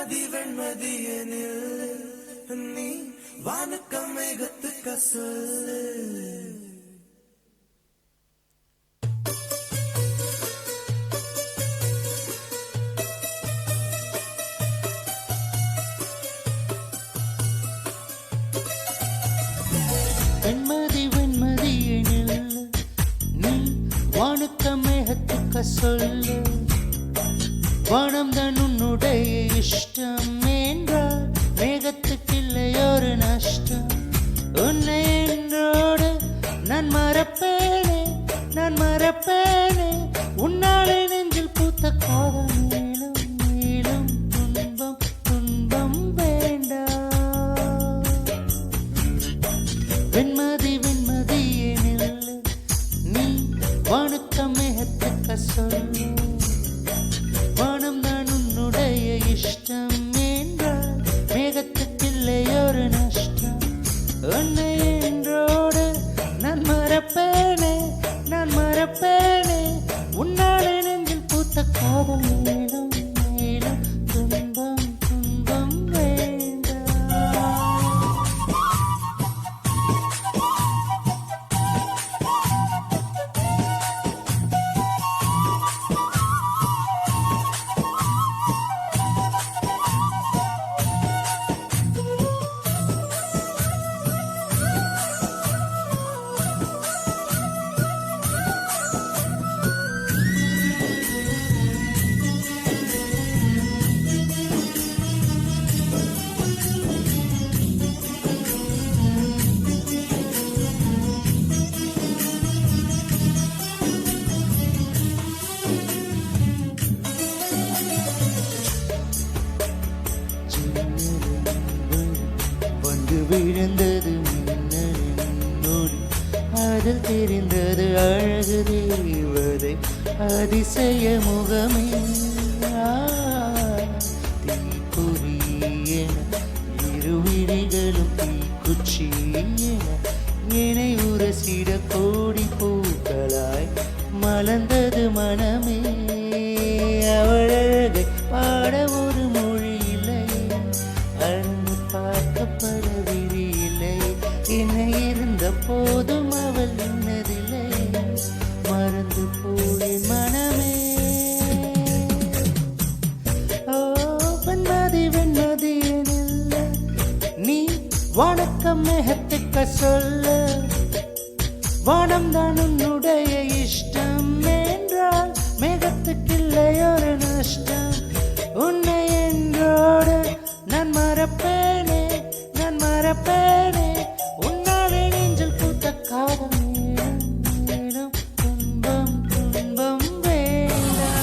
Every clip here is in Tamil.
வெண்மதியனில் நீ வானுக்கம் மேகத்துக்க சொல்லு. வெண்மதி வெண்மதியனில் நீ வானுக்கம் மேகத்துக்க சொல்லு. வானம் தான் உன்னுடைய இஷ்டம் என்றால் மேகத்துக்கில்லை ஒரு நஷ்டம். உன்னை என்றோடு நான் மறப்பேனே, நான் மறப்பேனே. உன்னாலே நெஞ்சில் பூத்த காதல் மேலும் மேலும் துன்பம் துன்பம் வேண்டாம். வெண்மதி வெண்மதியனில் நீ வானுக்கம் மேகத்துக்க சொல்லு. வானம் தான் உன்னுடைய இஷ்டம் என்றால் மேகத்துக்கில்லை ஒரு நஷ்டம். உன்னை என்றோடு நான் மறப்பேனே, நான் மறப்பேனே. உன்னாலே நெஞ்சில் பூத்த காதல் மேலும் மேலும் துன்பம் துன்பம் வேண்டாம். வந்து விழுந்தது மின்னலின் அதில் தெரிந்தது அழகு தேவதை அதிசய முகமே. தீக்குறியென இருவிழிகளும் தீக்குச்சியென என்னை உரசிட கோடி பூக்களாய் மலர்ந்தது மனமே. அவள் அழகை பாட ஒரு மொழி இல்லை, அன்று பார்க்கப்பட விழியில்லை. என்னை இருந்த போதும் அவள் என்னதில்லை, மறந்து போயின் மனமே. ஓ வெண்மதி வெண்மதியனில் நீ வணக்கம் மேகத்துக்க சொல்லு. வானம் தான் உன்னுடைய இஷ்டம் என்றால் மேகத்துக்கில்லை ஒரு நஷ்டம். உன்னை என்றோடு நான் மறப்பேனே, நான் மறப்பேனே. உன்னாலே நெஞ்சில் பூத்த காதல் மேலும் மேலும் துன்பம் துன்பம் வேண்டாம்.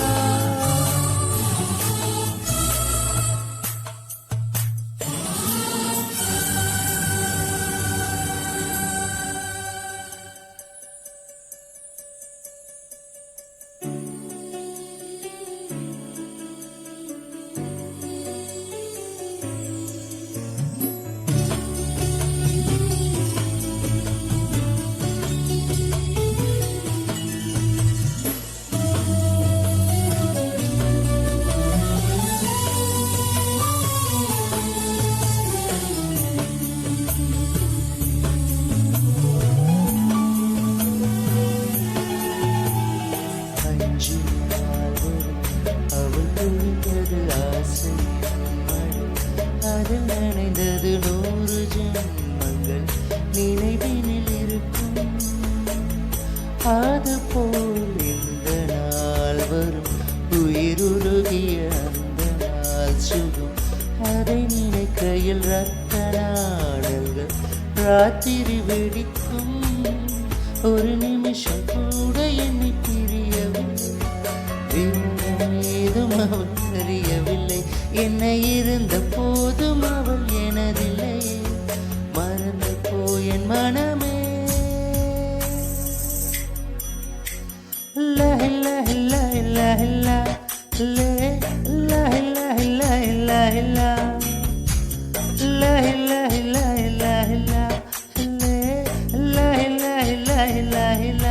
அவள் பொழிந்தது ஆசை மழை, அதில் நனைந்தது 100 ஜென்மங்கள் நினைவினில் இருக்கும். அதுபோல் இந்த நாள் வரும், உயிருருகிய அந்த நாள் சுகம். அதை நினைக்கையில் ரத்த நாடல்கள் ராத்திரி வெடிக்கும். ஒரு நிமிஷம் கூட என்னை பிரியவில்லை, ஏதும் அவள் அறியவில்லை. என்னை இருந்த போதும் அவள் எனதில்லை, மறந்து போயன் மனமே. லா லா லா லா லா லே லா லா லா லா லா லா லா லா லா லா லே லா லா லா லா